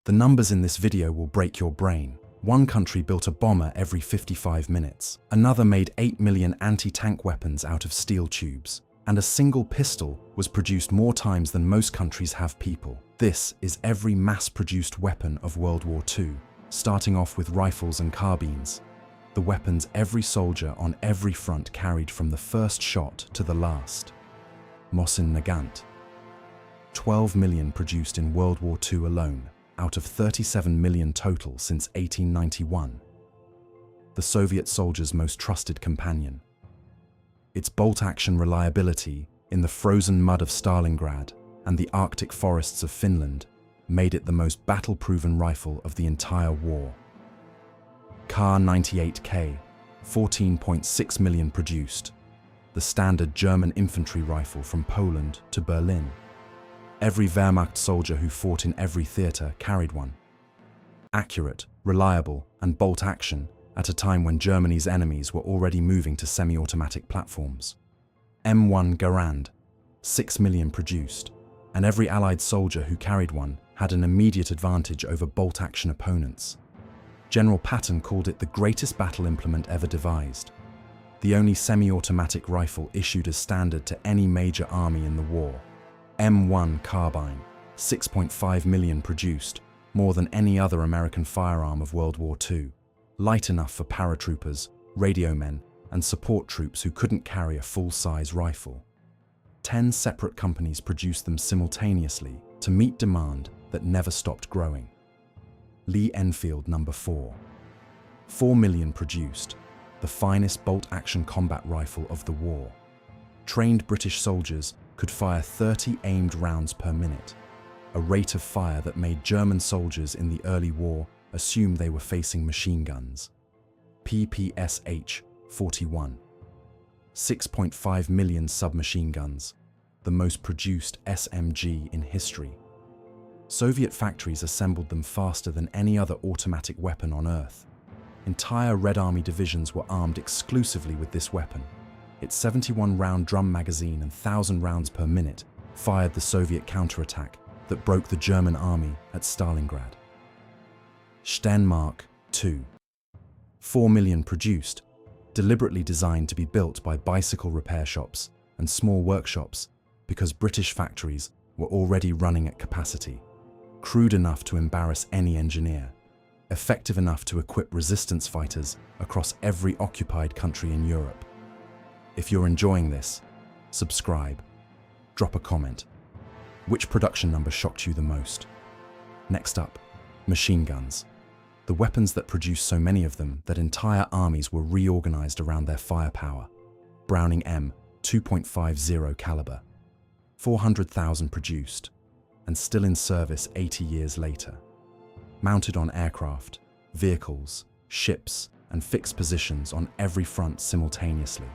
The numbers in this video will break your brain. One country built a bomber every 55 minutes. Another made 8 million anti-tank weapons out of steel tubes. And a single pistol was produced more times than most countries have people. This is every mass-produced weapon of World War II, starting off with rifles and carbines. The weapons every soldier on every front carried from the first shot to the last. Mosin Nagant. 12 million produced in World War II alone, out of 37 million total since 1891. The Soviet soldier's most trusted companion. Its bolt-action reliability in the frozen mud of Stalingrad and the Arctic forests of Finland made it the most battle-proven rifle of the entire war. Kar-98K, 14.6 million produced, the standard German infantry rifle from Poland to Berlin. Every Wehrmacht soldier who fought in every theatre carried one. Accurate, reliable, and bolt action at a time when Germany's enemies were already moving to semi-automatic platforms. M1 Garand, 6 million produced, and every Allied soldier who carried one had an immediate advantage over bolt-action opponents. General Patton called it the greatest battle implement ever devised, the only semi-automatic rifle issued as standard to any major army in the war. M1 Carbine, 6.5 million produced, more than any other American firearm of World War II, light enough for paratroopers, radiomen, and support troops who couldn't carry a full-size rifle. 10 separate companies produced them simultaneously to meet demand that never stopped growing. Lee Enfield No. 4. 4 million produced, the finest bolt-action combat rifle of the war. Trained British soldiers could fire 30 aimed rounds per minute, a rate of fire that made German soldiers in the early war assume they were facing machine guns. PPSH-41. 6.5 million submachine guns, the most produced SMG in history. Soviet factories assembled them faster than any other automatic weapon on Earth. Entire Red Army divisions were armed exclusively with this weapon. Its 71-round drum magazine and 1,000 rounds per minute fired the Soviet counterattack that broke the German army at Stalingrad. Sternmark II. 4 million produced, deliberately designed to be built by bicycle repair shops and small workshops because British factories were already running at capacity. Crude enough to embarrass any engineer, effective enough to equip resistance fighters across every occupied country in Europe. If you're enjoying this, subscribe, drop a comment. Which production number shocked you the most? Next up, machine guns. The weapons that produced so many of them that entire armies were reorganized around their firepower. Browning M, 2.50 caliber. 400,000 produced, and still in service 80 years later. Mounted on aircraft, vehicles, ships, and fixed positions on every front simultaneously.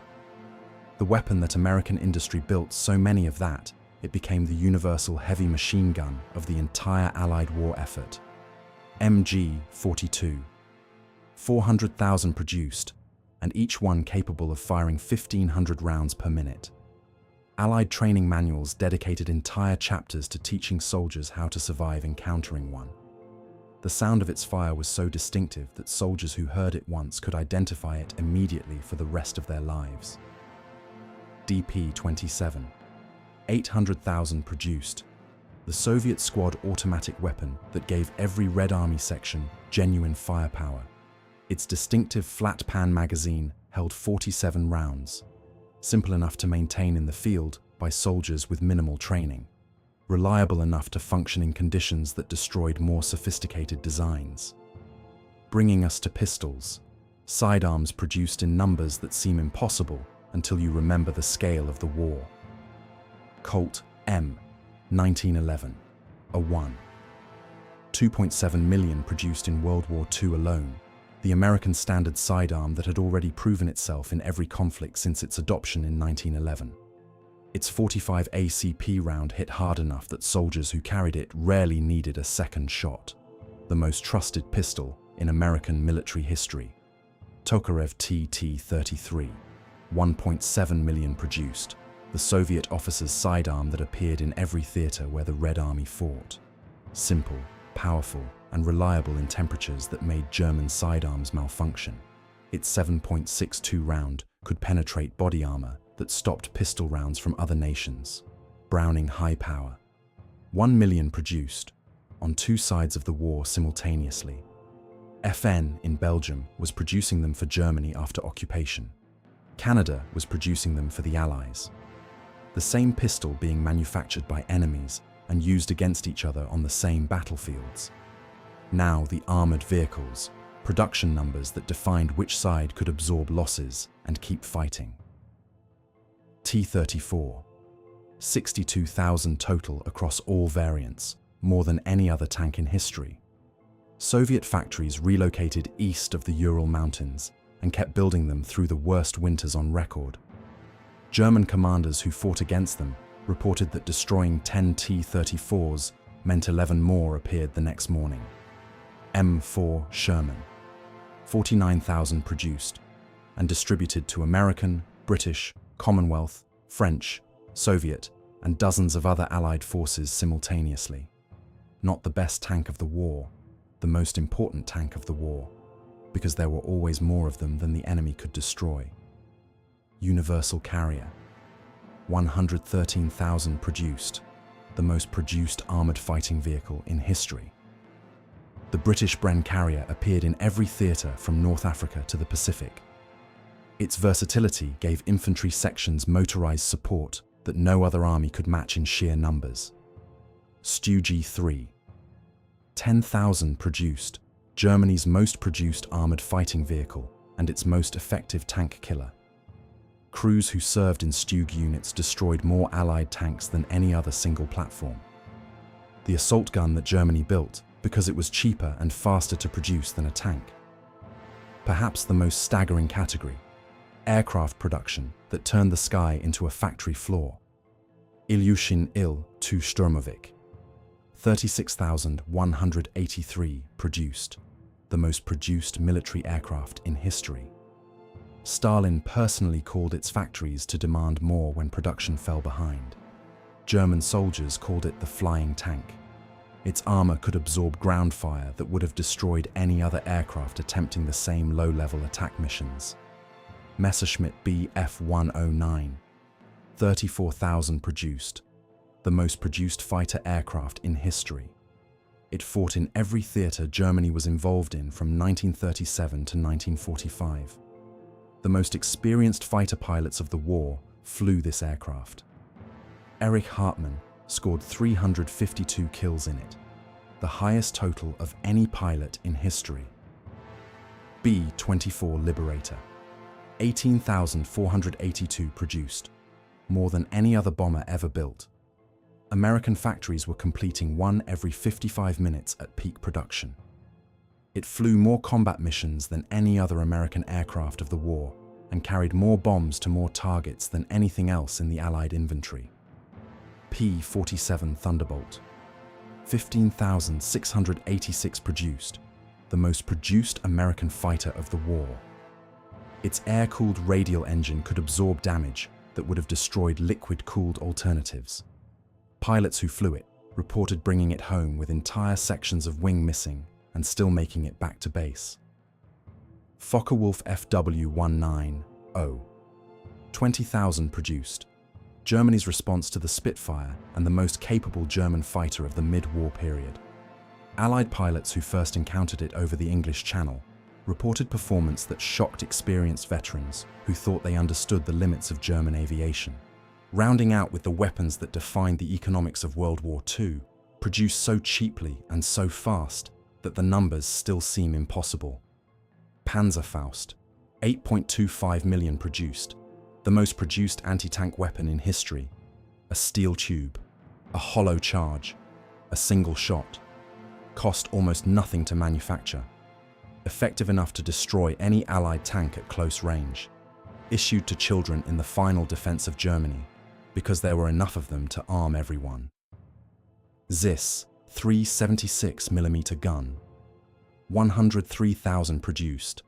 The weapon that American industry built so many of that, it became the universal heavy machine gun of the entire Allied war effort. MG-42. 400,000 produced, and each one capable of firing 1,500 rounds per minute. Allied training manuals dedicated entire chapters to teaching soldiers how to survive encountering one. The sound of its fire was so distinctive that soldiers who heard it once could identify it immediately for the rest of their lives. DP-27. 800,000 produced, the Soviet squad automatic weapon that gave every Red Army section genuine firepower. Its distinctive flat pan magazine held 47 rounds, simple enough to maintain in the field by soldiers with minimal training, reliable enough to function in conditions that destroyed more sophisticated designs. Bringing us to pistols, sidearms produced in numbers that seem impossible until you remember the scale of the war. Colt M, 1911, a 1. 2.7 million produced in World War II alone, the American standard sidearm that had already proven itself in every conflict since its adoption in 1911. Its 45 ACP round hit hard enough that soldiers who carried it rarely needed a second shot. The most trusted pistol in American military history. Tokarev TT-33, 1.7 million produced, the Soviet officer's sidearm that appeared in every theater where the Red Army fought. Simple, powerful and reliable in temperatures that made German sidearms malfunction. Its 7.62 round could penetrate body armor that stopped pistol rounds from other nations. Browning high power. 1 million produced, on two sides of the war simultaneously. FN in Belgium was producing them for Germany after occupation. Canada was producing them for the Allies. The same pistol being manufactured by enemies and used against each other on the same battlefields. Now the armored vehicles, production numbers that defined which side could absorb losses and keep fighting. T-34. 62,000 total across all variants, more than any other tank in history. Soviet factories relocated east of the Ural Mountains and kept building them through the worst winters on record. German commanders who fought against them reported that destroying 10 T-34s meant 11 more appeared the next morning. M4 Sherman. 49,000 produced and distributed to American, British, Commonwealth, French, Soviet, and dozens of other Allied forces simultaneously. Not the best tank of the war, the most important tank of the war, because there were always more of them than the enemy could destroy. Universal Carrier. 113,000 produced, the most produced armored fighting vehicle in history. The British Bren carrier appeared in every theatre from North Africa to the Pacific. Its versatility gave infantry sections motorized support that no other army could match in sheer numbers. Stu-G3. 10,000 produced, Germany's most produced armored fighting vehicle and its most effective tank killer. Crews who served in Stug units destroyed more Allied tanks than any other single platform. The assault gun that Germany built because it was cheaper and faster to produce than a tank. Perhaps the most staggering category, aircraft production that turned the sky into a factory floor. Ilyushin Il-2 Sturmovik. 36,183 produced, the most produced military aircraft in history. Stalin personally called its factories to demand more when production fell behind. German soldiers called it the flying tank. Its armor could absorb ground fire that would have destroyed any other aircraft attempting the same low-level attack missions. Messerschmitt Bf 109. 34,000 produced, the most produced fighter aircraft in history. It fought in every theater Germany was involved in from 1937 to 1945. The most experienced fighter pilots of the war flew this aircraft. Erich Hartmann scored 352 kills in it, the highest total of any pilot in history. B-24 Liberator. 18,482 produced, more than any other bomber ever built. American factories were completing one every 55 minutes at peak production. It flew more combat missions than any other American aircraft of the war and carried more bombs to more targets than anything else in the Allied inventory. P-47 Thunderbolt. 15,686 produced, the most produced American fighter of the war. Its air-cooled radial engine could absorb damage that would have destroyed liquid-cooled alternatives. Pilots who flew it reported bringing it home with entire sections of wing missing and still making it back to base. Focke-Wulf FW-19-0. 20,000 produced, Germany's response to the Spitfire and the most capable German fighter of the mid-war period. Allied pilots who first encountered it over the English Channel reported performance that shocked experienced veterans who thought they understood the limits of German aviation. Rounding out with the weapons that defined the economics of World War II, produced so cheaply and so fast that the numbers still seem impossible. Panzerfaust. 8.25 million produced, the most produced anti-tank weapon in history. A steel tube, a hollow charge, a single shot. Cost almost nothing to manufacture. Effective enough to destroy any Allied tank at close range. Issued to children in the final defense of Germany, because there were enough of them to arm everyone. ZIS 376mm gun. 103,000 produced,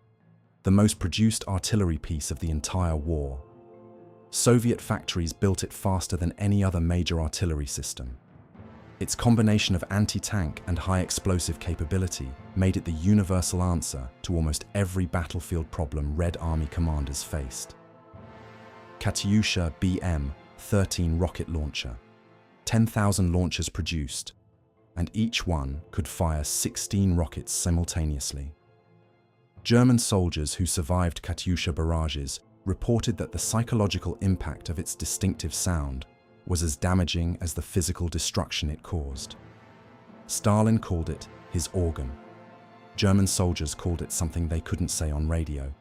the most produced artillery piece of the entire war. Soviet factories built it faster than any other major artillery system. Its combination of anti-tank and high-explosive capability made it the universal answer to almost every battlefield problem Red Army commanders faced. Katyusha BM-13 rocket launcher. 10,000 launchers produced, and each one could fire 16 rockets simultaneously. German soldiers who survived Katyusha barrages reported that the psychological impact of its distinctive sound was as damaging as the physical destruction it caused. Stalin called it his organ. German soldiers called it something they couldn't say on radio.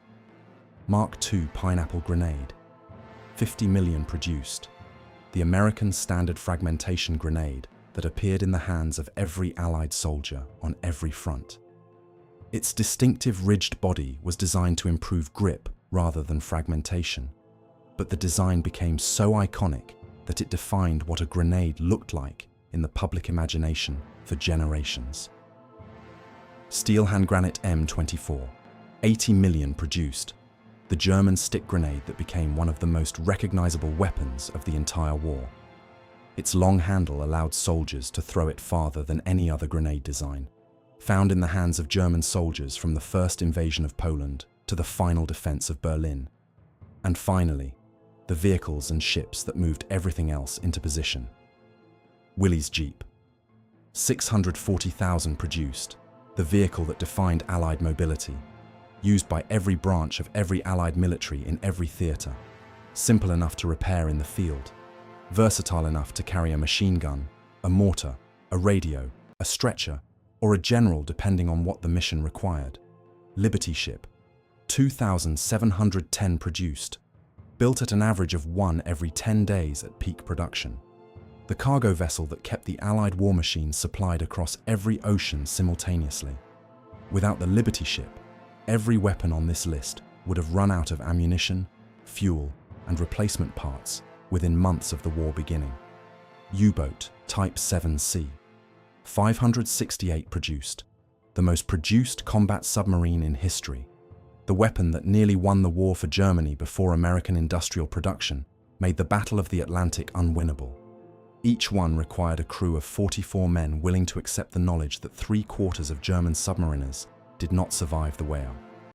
Mark II pineapple grenade. 50 million produced. The American standard fragmentation grenade that appeared in the hands of every Allied soldier on every front. Its distinctive ridged body was designed to improve grip rather than fragmentation, but the design became so iconic that it defined what a grenade looked like in the public imagination for generations. Steel hand granite M24, 80 million produced, the German stick grenade that became one of the most recognizable weapons of the entire war. Its long handle allowed soldiers to throw it farther than any other grenade design, found in the hands of German soldiers from the first invasion of Poland to the final defense of Berlin. And finally, the vehicles and ships that moved everything else into position. Willys Jeep. 640,000 produced, the vehicle that defined Allied mobility, used by every branch of every Allied military in every theatre, simple enough to repair in the field, versatile enough to carry a machine gun, a mortar, a radio, a stretcher, or a general depending on what the mission required. Liberty ship. 2,710 produced, built at an average of one every 10 days at peak production. The cargo vessel that kept the Allied war machines supplied across every ocean simultaneously. Without the Liberty ship, every weapon on this list would have run out of ammunition, fuel, and replacement parts within months of the war beginning. U-boat Type 7C. 568 produced, the most produced combat submarine in history. The weapon that nearly won the war for Germany before American industrial production made the Battle of the Atlantic unwinnable. Each one required a crew of 44 men willing to accept the knowledge that 3/4 of German submariners did not survive the way out.